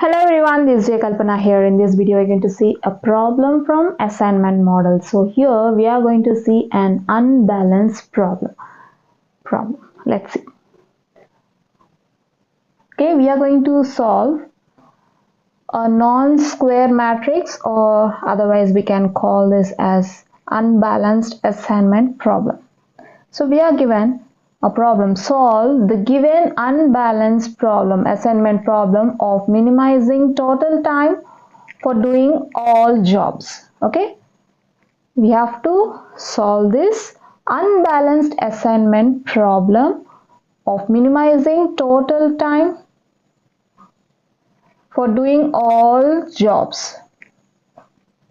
Hello everyone, this is J Kalpana here. In this video, we're going to see a problem from assignment model. So here we are going to see an unbalanced problem. Let's see. Okay, we are going to solve a non-square matrix, or otherwise we can call this as unbalanced assignment problem. So we are given a problem. Solve the given unbalanced problem, assignment problem of minimizing total time for doing all jobs. Okay, we have to solve this unbalanced assignment problem of minimizing total time for doing all jobs.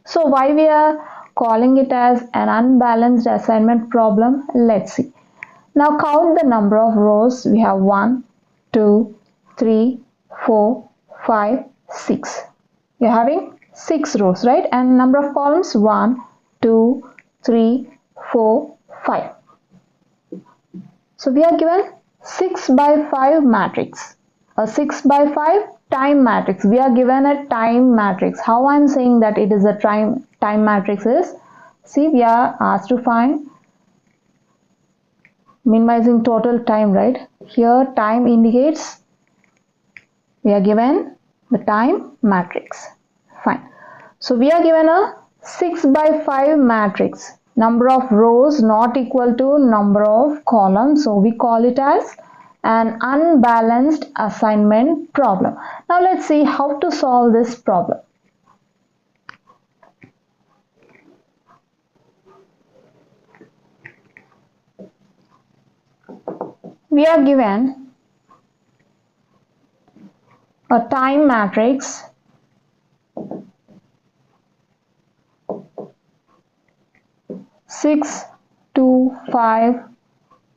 So why we are calling it as an unbalanced assignment problem? Let's see. Now count the number of rows. We have 1, 2, 3, 4, 5, 6. You're having 6 rows, right? And number of columns 1, 2, 3, 4, 5. So we are given 6 by 5 matrix. A 6 by 5 time matrix. We are given a time matrix. How I am saying that it is a time matrix is, see, we are asked to find minimizing total time, right? Here time indicates we are given the time matrix. Fine. So we are given a 6 by 5 matrix. Number of rows not equal to number of columns. So we call it as an unbalanced assignment problem. Now let's see how to solve this problem. We are given a time matrix six, 2, 5,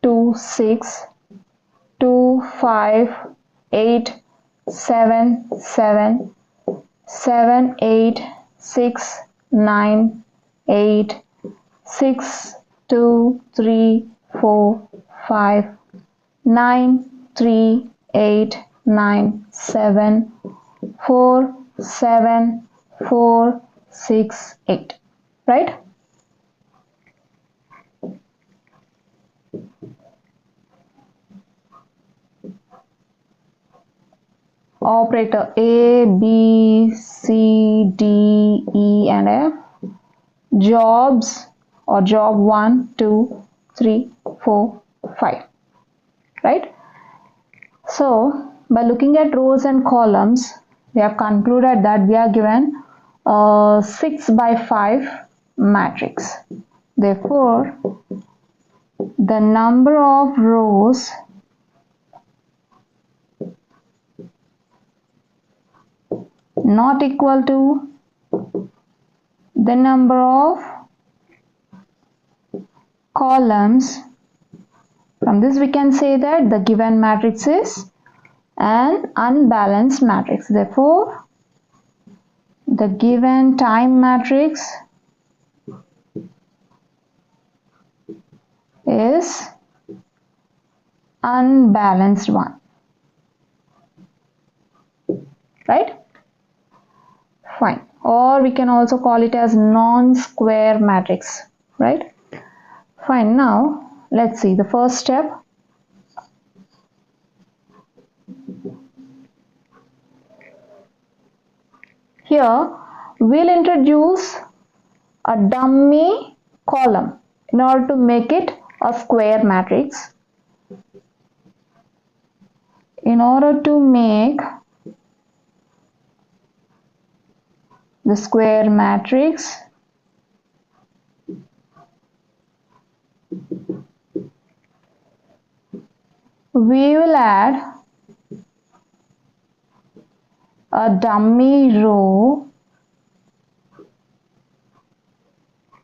2, 6, 2, 5, 8, 7, 7, 7, 8, 6, 9, 8, 6, 2, 3, 4, 5, 9, 3, 8, 9, 7, 4, 7, 4, 6, 8, right? Operator A, B, C, D, E and F. Jobs or job 1, 2, 3, 4, 5. Right? So, by looking at rows and columns, we have concluded that we are given a 6 by 5 matrix. Therefore, the number of rows not equal to the number of columns. From this we can say that the given matrix is an unbalanced matrix. Therefore, the given time matrix is unbalanced one. Right? Fine. Or we can also call it as non-square matrix. Right? Fine. Now, let's see the first step. Here, we'll introduce a dummy column in order to make it a square matrix. In order to make the square matrix, we will add a dummy row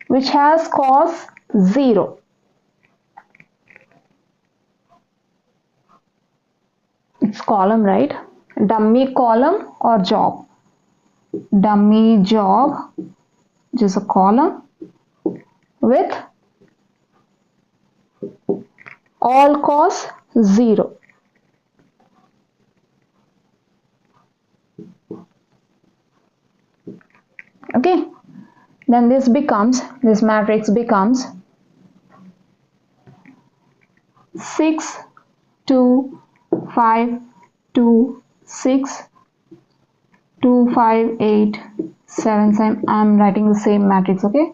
which has cost 0. It's column, right? Dummy column or job. Dummy job, which is a column with all costs 0. then this matrix becomes 6 2 5 2 6 2 5 8 7 7. I'm writing the same matrix. Okay,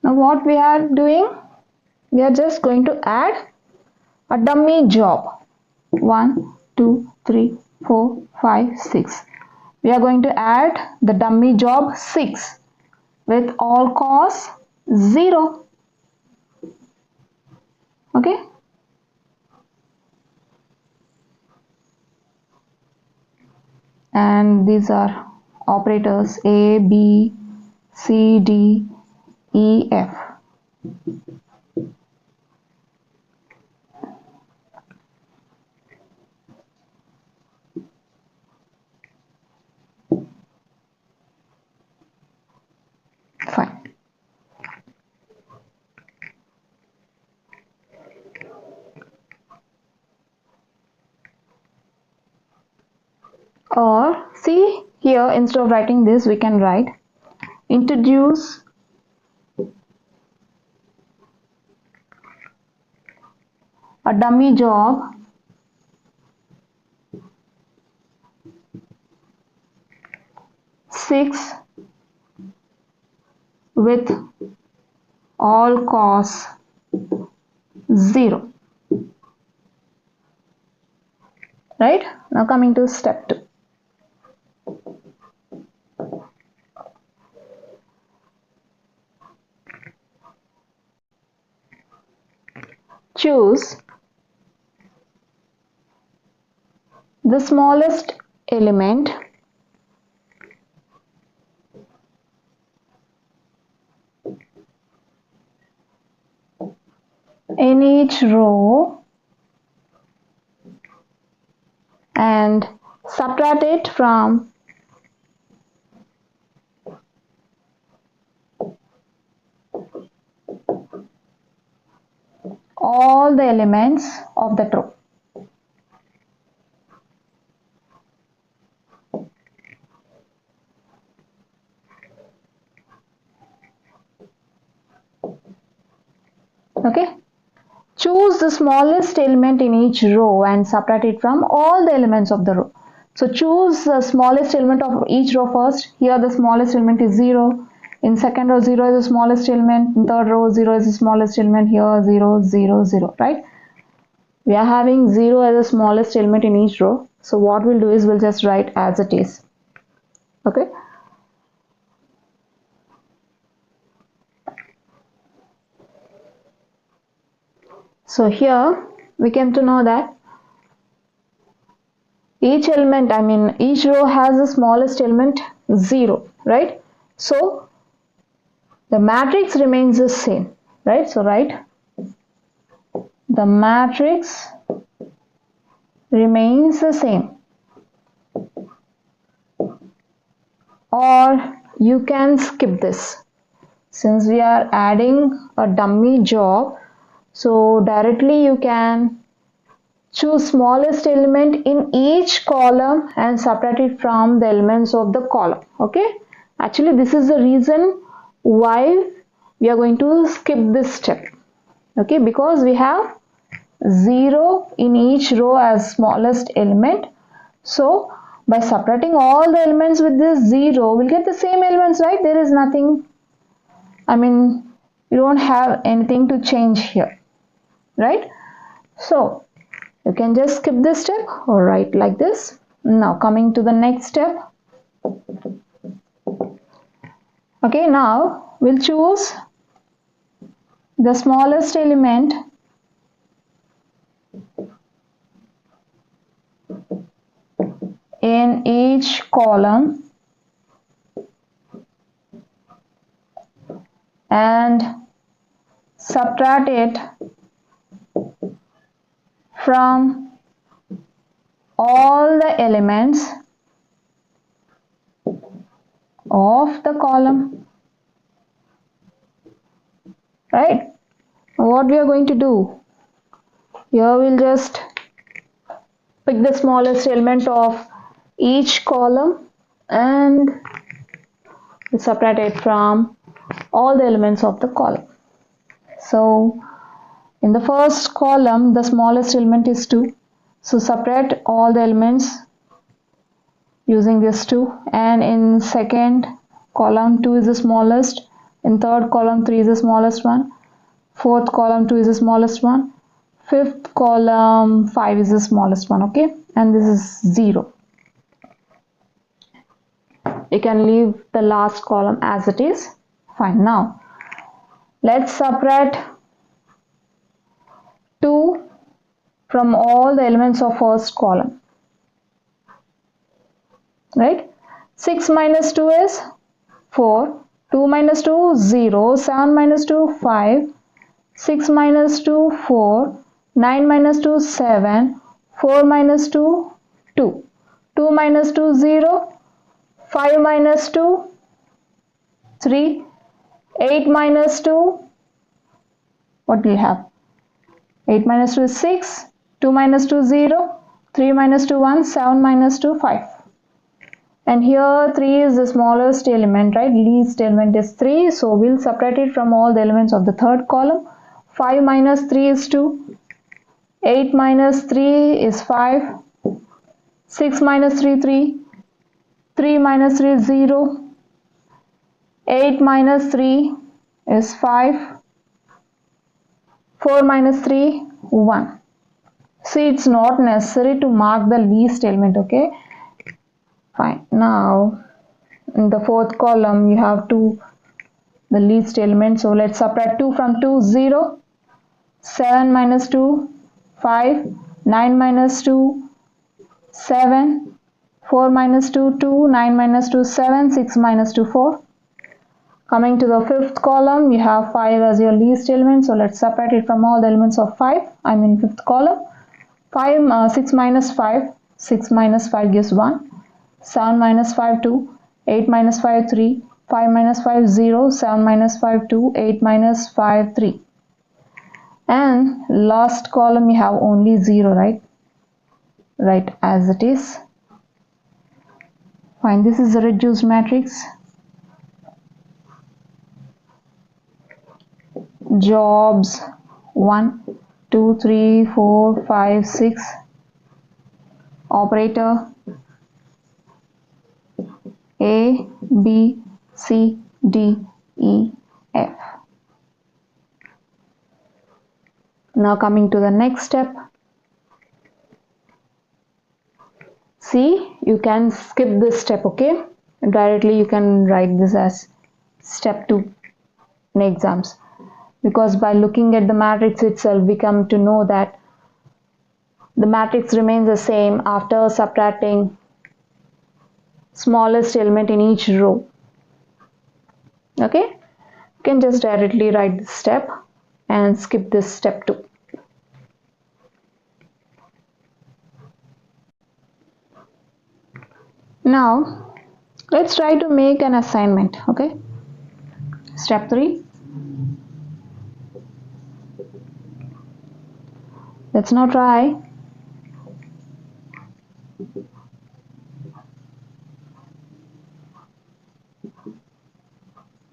now what we are doing, we are just going to add a dummy job. 1 2 3 4 5 6. We are going to add the dummy job 6 with all costs 0. Okay, and these are operators A, B, C, D, E, F. Fine. Or see here, instead of writing this, we can write introduce a dummy job six with all costs 0. Right? Now coming to step 2. Choose the smallest element in each row and subtract it from all the elements of that row. Okay, choose the smallest element in each row and subtract it from all the elements of the row. So choose the smallest element of each row first. Here the smallest element is 0. In second row 0 is the smallest element. In third row 0 is the smallest element. Here 0 0 0. Right? We are having 0 as the smallest element in each row. So what we'll do is we'll just write as it is. Okay. So here we came to know that each element, each row has the smallest element 0, right? So the matrix remains the same, right? So write the matrix remains the same, or you can skip this since we are adding a dummy job. So directly you can choose smallest element in each column and subtract it from the elements of the column. Okay, actually this is the reason why we are going to skip this step. Okay, because we have 0 in each row as smallest element. So by subtracting all the elements with this 0, we'll get the same elements, right? There is nothing, you don't have anything to change here, right? So you can just skip this step or write like this. Now coming to the next step. Okay, now we'll choose the smallest element in each column and subtract it from all the elements of the column, right? What we are going to do here, we'll just pick the smallest element of each column and separate it from all the elements of the column. So in the first column, the smallest element is 2. So separate all the elements using this 2. And in second column, 2 is the smallest. In third column, 3 is the smallest one. Fourth column, 2 is the smallest one. Fifth column, 5 is the smallest one. Okay, and this is 0. You can leave the last column as it is. Fine. Now let's separate 2 from all the elements of first column, right? 6 minus 2 is 4, 2 minus 2 0, 7 minus 2 5, 6 minus 2 4, 9 minus 2 7, 4 minus 2 2, 2 minus 2 0, 5 minus 2 3, 8 minus 2, what do you have? 8 minus 2 is 6, 2 minus 2 0, 3 minus 2 1, 7 minus 2 5. And here 3 is the smallest element, right? Least element is 3. So we'll separate it from all the elements of the third column. 5 minus 3 is 2. 8 minus 3 is 5. 6 minus 3 3. 3 minus 3 is 0. 8 minus 3 is 5. 4 minus 3 1. See, it's not necessary to mark the least element, okay? Fine. Now in the fourth column you have the least element, so let's subtract 2 from 2 0, 7 minus 2 5, 9 minus 2 7, 4 minus 2 2, 9 minus 2 7, 6 minus 2 4. Coming to the fifth column, you have 5 as your least element, so let's separate it from all the elements of 5. I'm in fifth column. 6 minus 5, 6 minus 5 gives 1. 7 minus 5 2, 8 minus 5 3, 5 minus 5 0, 7 minus 5 2, 8 minus 5 3. And last column you have only 0, right? Right as it is. Fine, this is a reduced matrix. Jobs 1 2 3 4 5 6. Operator A, B, C, D, E, F. Now coming to the next step. See, you can skip this step, okay? Directly you can write this as step 2 in exams. Because by looking at the matrix itself, we come to know that the matrix remains the same after subtracting smallest element in each row. Okay, you can just directly write this step and skip this step 2. Now let's try to make an assignment. Okay, step 3. Let's now try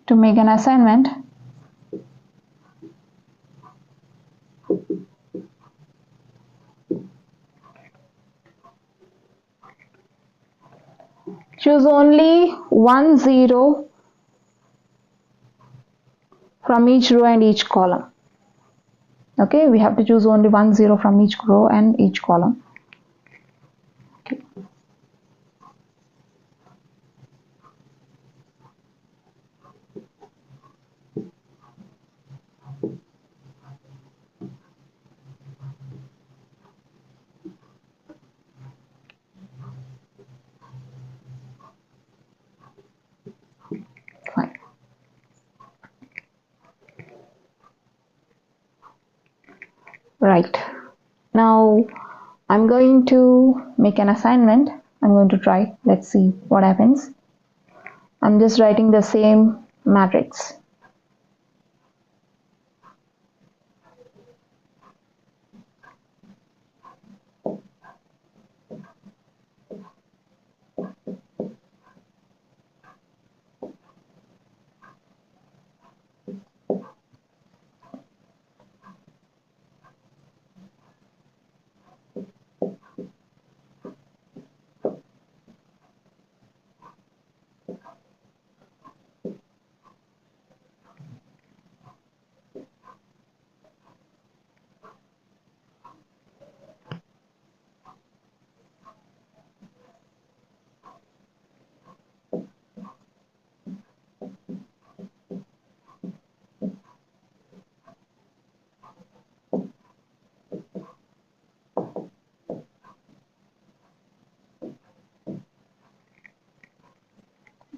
to make an assignment. Choose only 1 0 from each row and each column. Okay, we have to choose only 1 0 from each row and each column. Okay. Fine. Right. Now I'm going to make an assignment. I'm going to try. Let's see what happens. I'm just writing the same matrix.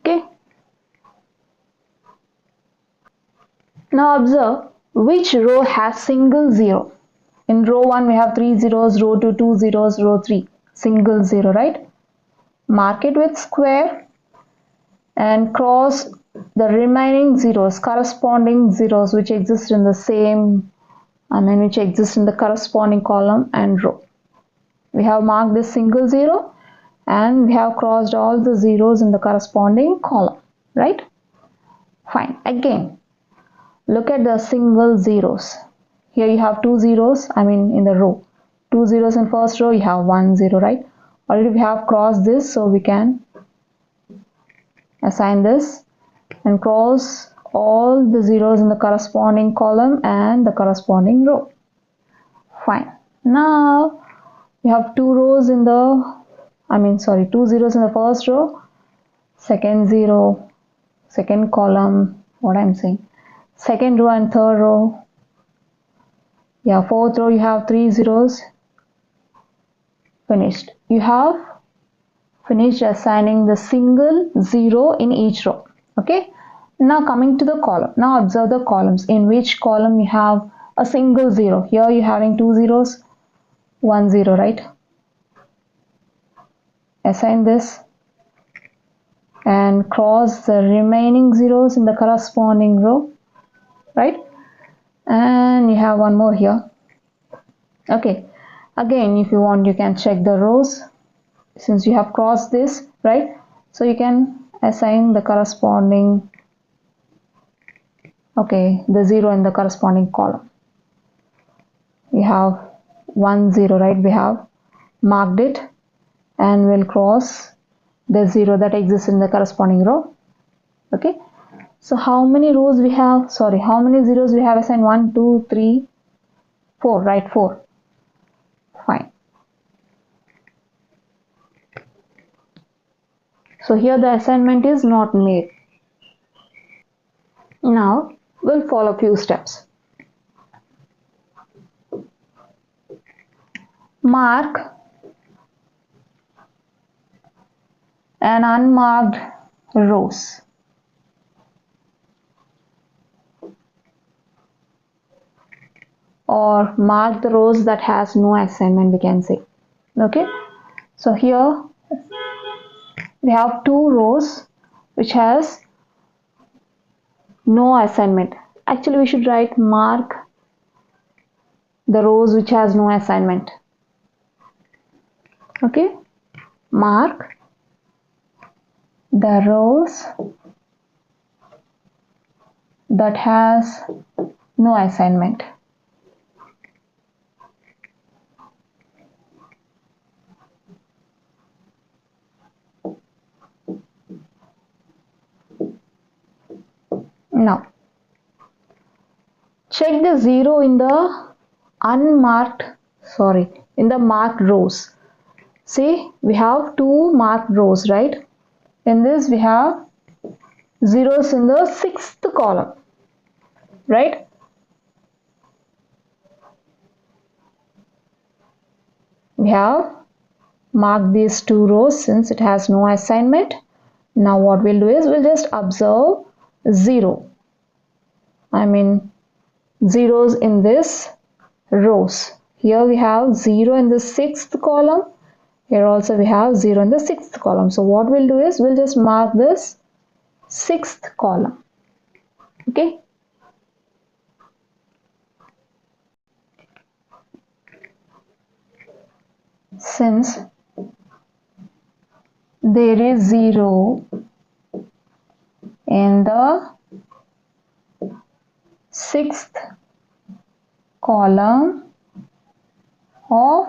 Okay. Now observe which row has single zero. In row 1 we have 3 zeros, row 2 2 zeros, row 3 single zero, right? Mark it with square and cross the remaining zeros, corresponding zeros which exist in the same, which exist in the corresponding column and row. We have marked this single zero and we have crossed all the zeros in the corresponding column, right? Fine. Again, look at the single zeros. Here you have 2 zeros, in the row. 2 zeros in first row, you have 1 0, right? Already we have crossed this, so we can assign this and cross all the zeros in the corresponding column and the corresponding row. Fine. Now we have 2 rows in the, 2 zeros in the first row, second zero, second column, second row and third row. Yeah, fourth row you have 3 zeros. Finished. You have finished assigning the single zero in each row. Okay. Now coming to the column. Now observe the columns. In which column you have a single zero? Here you're having 2 zeros, 1 0, right? Assign this and cross the remaining zeros in the corresponding row, right? And you have one more here. Okay. Again, if you want, you can check the rows since you have crossed this, right? So you can assign the corresponding, the zero in the corresponding column. We have 1 0, right? We have marked it and we'll cross the zero that exists in the corresponding row. Okay. So how many rows we have? How many zeros we have assigned? 1 2 3 4, right? 4. Fine. So here the assignment is not made. Now we'll follow a few steps. Mark and unmarked rows. Or mark the rows that has no assignment, we can say. Okay. So here we have 2 rows which has no assignment. Actually we should write mark the rows which has no assignment. Okay. Mark the rows that has no assignment. Now check the zero in the in the marked rows. See, we have 2 marked rows, right? In this we have zeros in the 6th column, right? We have marked these 2 rows since it has no assignment. Now what we'll do is we'll just observe 0. Zeros in this rows. Here we have 0 in the 6th column. Here also we have 0 in the 6th column. So what we'll do is we'll just mark this sixth column. Okay, since there is 0 in the sixth column of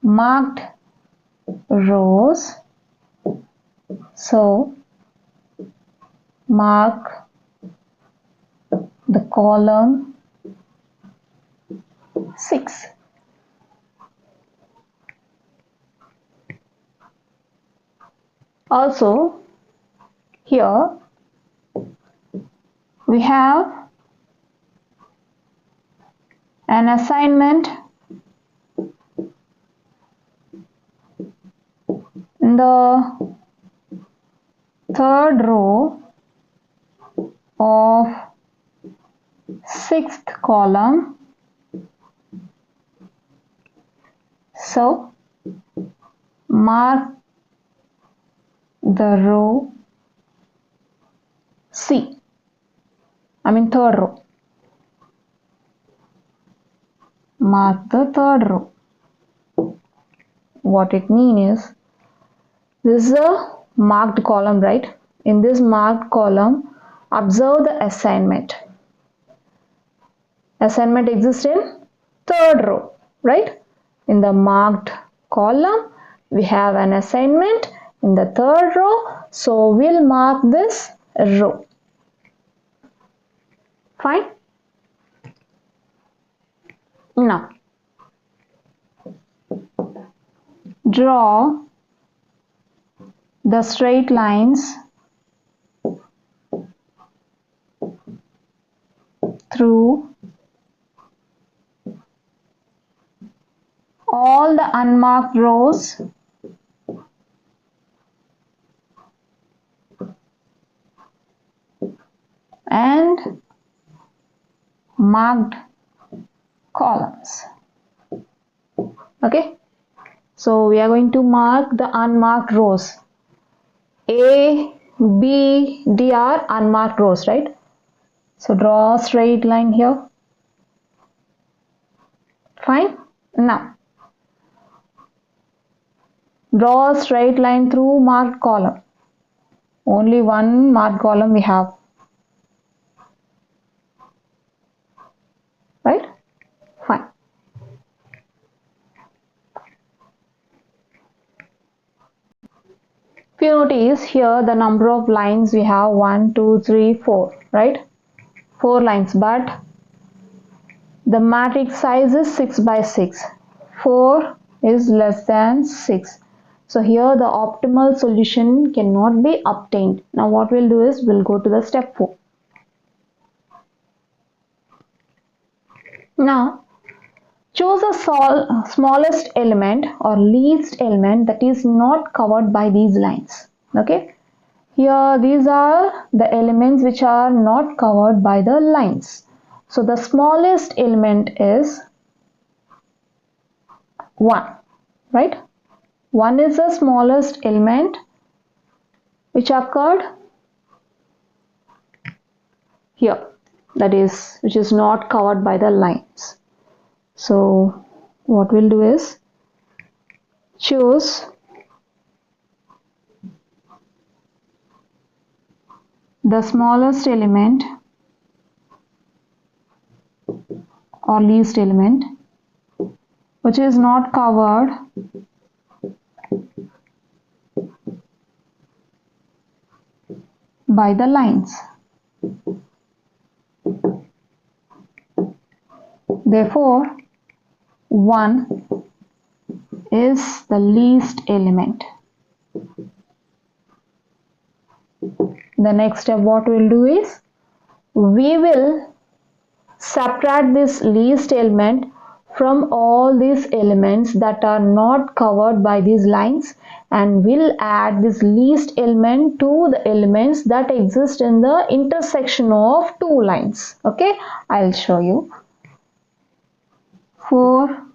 marked rows, so mark the column 6. Also, here we have an assignment in the third row of sixth column. So mark the row C, third row. Mark the third row. What it means is, this is a marked column, right? In this marked column, observe the assignment. Assignment exists in third row, right? In the marked column, we have an assignment in the third row, so we'll mark this row. Fine. Now, draw the straight lines through all the unmarked rows and marked columns. Okay, so we are going to mark the unmarked rows. A, B, D are unmarked rows, right? So draw a straight line here. Fine. Now, draw a straight line through marked column. Only one marked column we have. Right? Fine. If you notice here, the number of lines we have 1, 2, 3, 4, right? 4 lines, but the matrix size is 6 by 6. 4 is less than 6. So here the optimal solution cannot be obtained. Now what we'll do is we'll go to the step 4. Now choose the smallest element or least element that is not covered by these lines. Okay, here these are the elements which are not covered by the lines. So the smallest element is 1, right? 1 is the smallest element which occurred here, that is, which is not covered by the lines. So what we'll do is choose the smallest element or least element which is not covered by the lines. Therefore, 1 is the least element. The next step what we'll do is we will subtract this least element from all these elements that are not covered by these lines, and we'll add this least element to the elements that exist in the intersection of two lines. Okay, I'll show you. 4,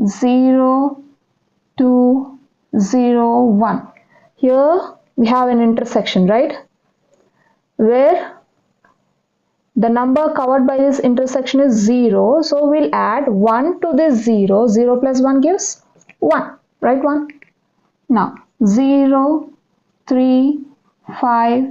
0, 2, 0, 1. Here we have an intersection, right, where the number covered by this intersection is 0. So we'll add 1 to this 0. 0 plus 1 gives 1, right? 1. Now 0, 3, 5,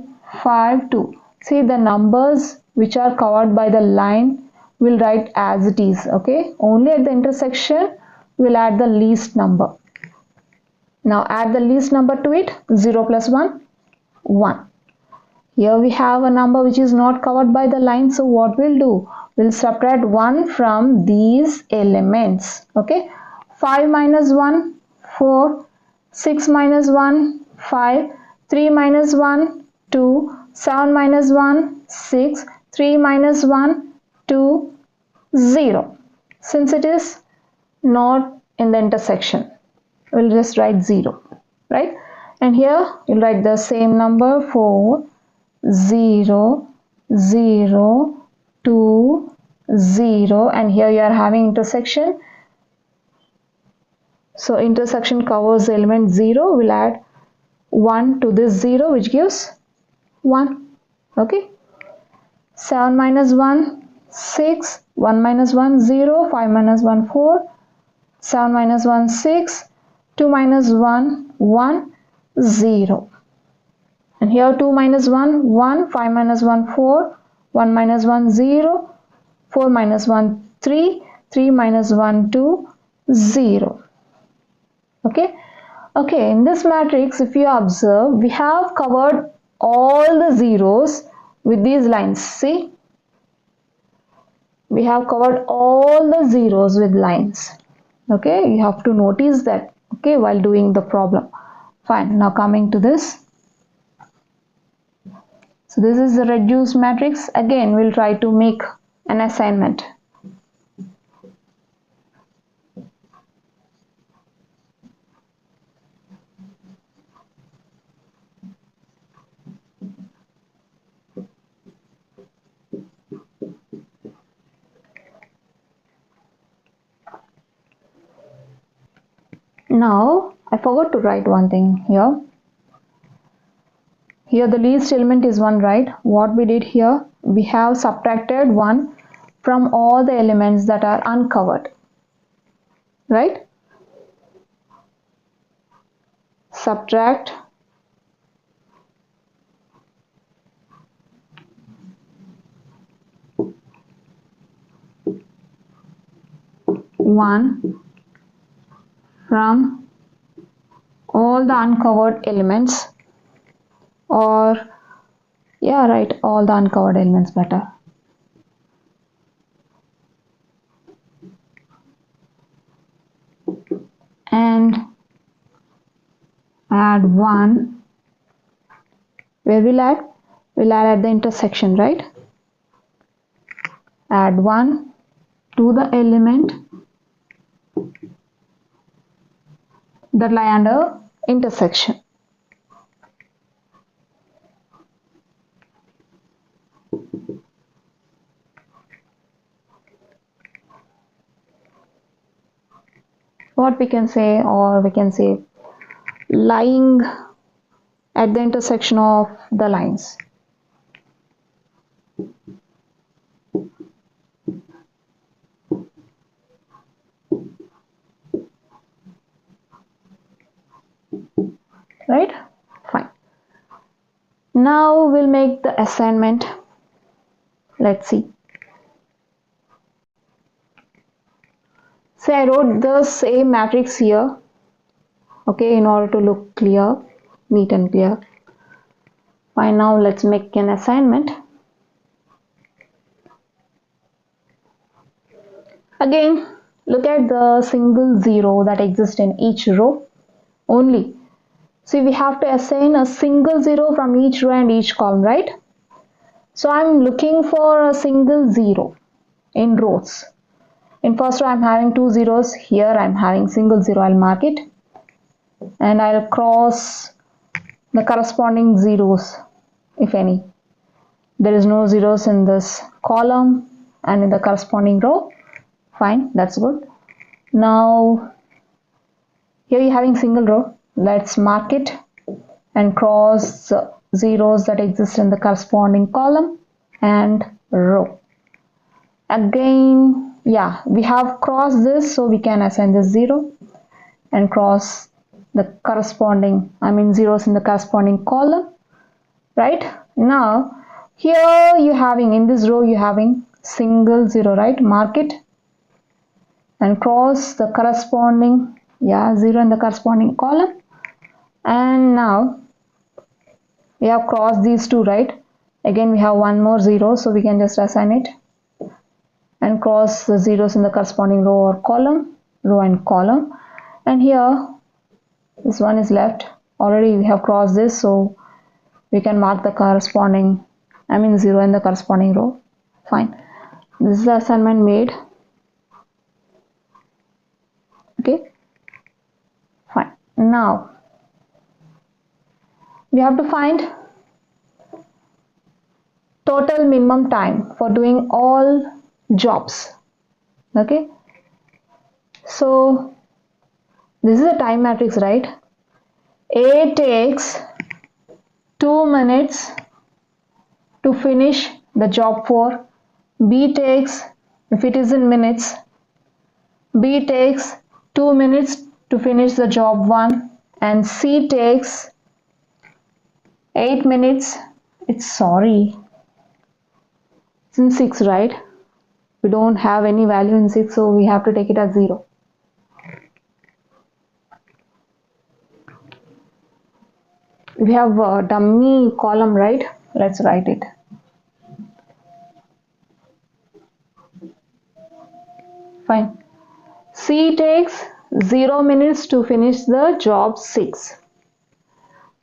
5, 2. See, the numbers which are covered by the line we'll write as it is, okay? Only at the intersection we'll add the least number. Now add the least number to it. 0 plus 1, 1. Here we have a number which is not covered by the line. So what we'll do? We'll subtract 1 from these elements. Okay. 5 minus 1, 4. 6 minus 1, 5. 3 minus 1, 2. 7 minus 1, 6. 3 minus 1, 2, 0. Since it is not in the intersection, we'll just write 0. Right. And here you'll write the same number, 4. 0, 0, 2, 0, and here you are having intersection. So intersection covers the element 0. We'll add 1 to this 0, which gives 1. Okay. 7 minus 1, 6. 1 minus 1, 0. 5 minus 1, 4. 7 minus 1, 6. 2 minus 1, 1, 0. And here 2 minus 1, 1, 5 minus 1, 4, 1 minus 1, 0, 4 minus 1, 3, 3 minus 1, 2, 0. Okay. Okay, in this matrix, if you observe, we have covered all the zeros with these lines. See? We have covered all the zeros with lines. Okay, you have to notice that, okay, while doing the problem. Fine, now coming to this. So this is the reduced matrix. Again, we'll try to make an assignment. Now, I forgot to write one thing here. Here the least element is 1, right? What we did here, we have subtracted 1 from all the elements that are uncovered, right? Subtract 1 from all the uncovered elements, or yeah, right, all the uncovered elements better. And add 1. Where we'll add? We'll add at the intersection, right? Add 1 to the element that lie under intersection. What we can say, or we can say lying at the intersection of the lines. Right? Fine. Now we'll make the assignment. Let's see. Say I wrote the same matrix here, okay, in order to look clear, neat and clear. Fine, now let's make an assignment. Again, look at the single 0 that exists in each row only. See, we have to assign a single 0 from each row and each column, right? So I'm looking for a single 0 in rows. In first row I'm having 2 zeros, here I'm having single 0, I'll mark it and I'll cross the corresponding zeros, if any. There is no zeros in this column and in the corresponding row. Fine, that's good. Now here you're having single row, let's mark it and cross zeros that exist in the corresponding column and row. Again, yeah, we have crossed this, so we can assign this 0 and cross the corresponding, zeros in the corresponding column, right? Now, here you having, in this row you having single 0, right? Mark it and cross the corresponding, 0 in the corresponding column. And now we have crossed these two, right? Again we have one more 0, so we can just assign it and cross the zeros in the corresponding row or column, row and column. And here this one is left. Already we have crossed this, so we can mark the corresponding, 0 in the corresponding row. Fine. This is the assignment made. Okay. Fine. Now we have to find total minimum time for doing all jobs. Okay. So this is a time matrix, right? A takes 2 minutes to finish the job 4. B takes, if it is in minutes, B takes 2 minutes to finish the job 1, and C takes 8 minutes. It's in 6, right? We don't have any value in 6, so we have to take it as 0. We have a dummy column, right? Let's write it. Fine. C takes 0 minutes to finish the job 6.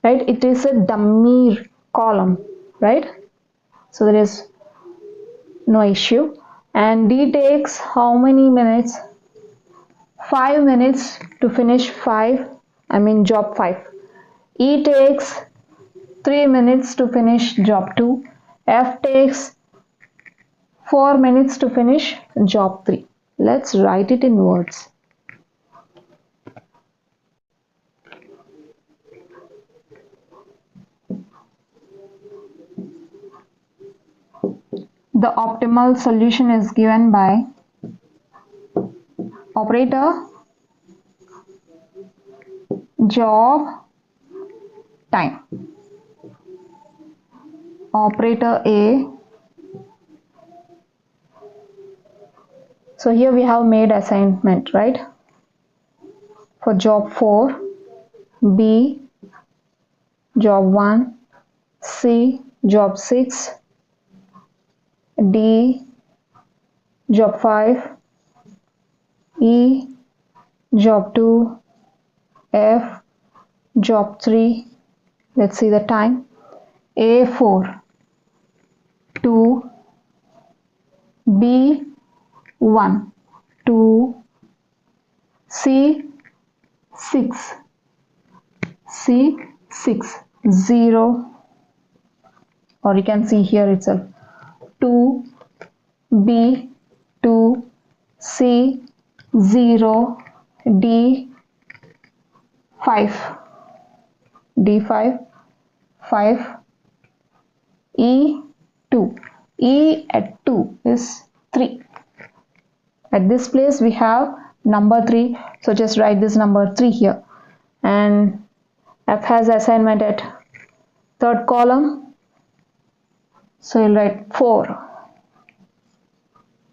Right? It is a dummy column, right? So there is no issue. And D takes how many minutes? 5 minutes to finish job 5. E takes 3 minutes to finish job 2. F takes 4 minutes to finish job 3. Let's write it in words. The optimal solution is given by operator job time. Operator A. So here we have made assignment, right? For job 4, B job 1, C job 6, D job 5, E job 2, F job 3. Let's see the time. A 4, 2, B 1, 2, C 6, 0, or you can see here itself, 2, B 2, C 0, D 5, 5, E 2. E at 2 is 3. At this place we have number 3, so just write this number 3 here. And F has assignment at 3rd column, so you'll write 4.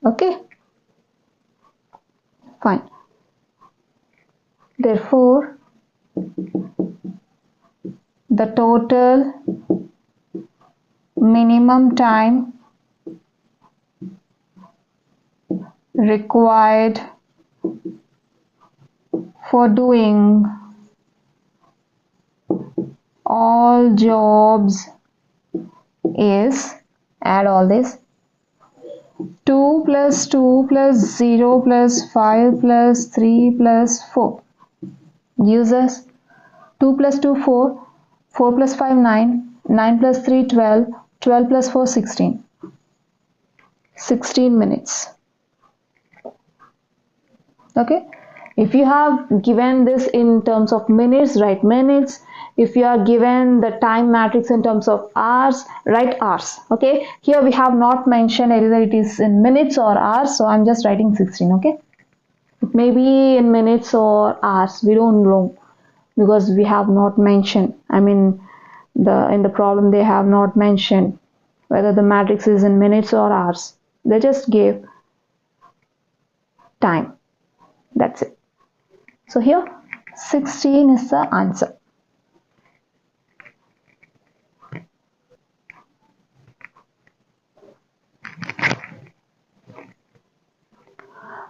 Okay, fine. Therefore, the total minimum time required for doing all jobs is, add all this, 2 plus 2 plus 0 plus 5 plus 3 plus 4 gives us 2 plus 2 4, 4 plus 5 9, 9 plus 3 12, 12 plus 4 16. 16 minutes. Okay, if you have given this in terms of minutes, write minutes. If you are given the time matrix in terms of hours, write hours. Okay, here we have not mentioned either it is in minutes or hours, so I'm just writing 16. Okay, it may be in minutes or hours, we don't know, because we have not mentioned, I mean in the problem they have not mentioned whether the matrix is in minutes or hours. They just gave time, that's it. So here 16 is the answer.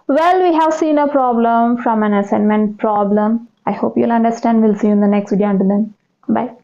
Well, we have seen a problem from an assignment problem. I hope you'll understand. We'll see you in the next video. Until then, bye.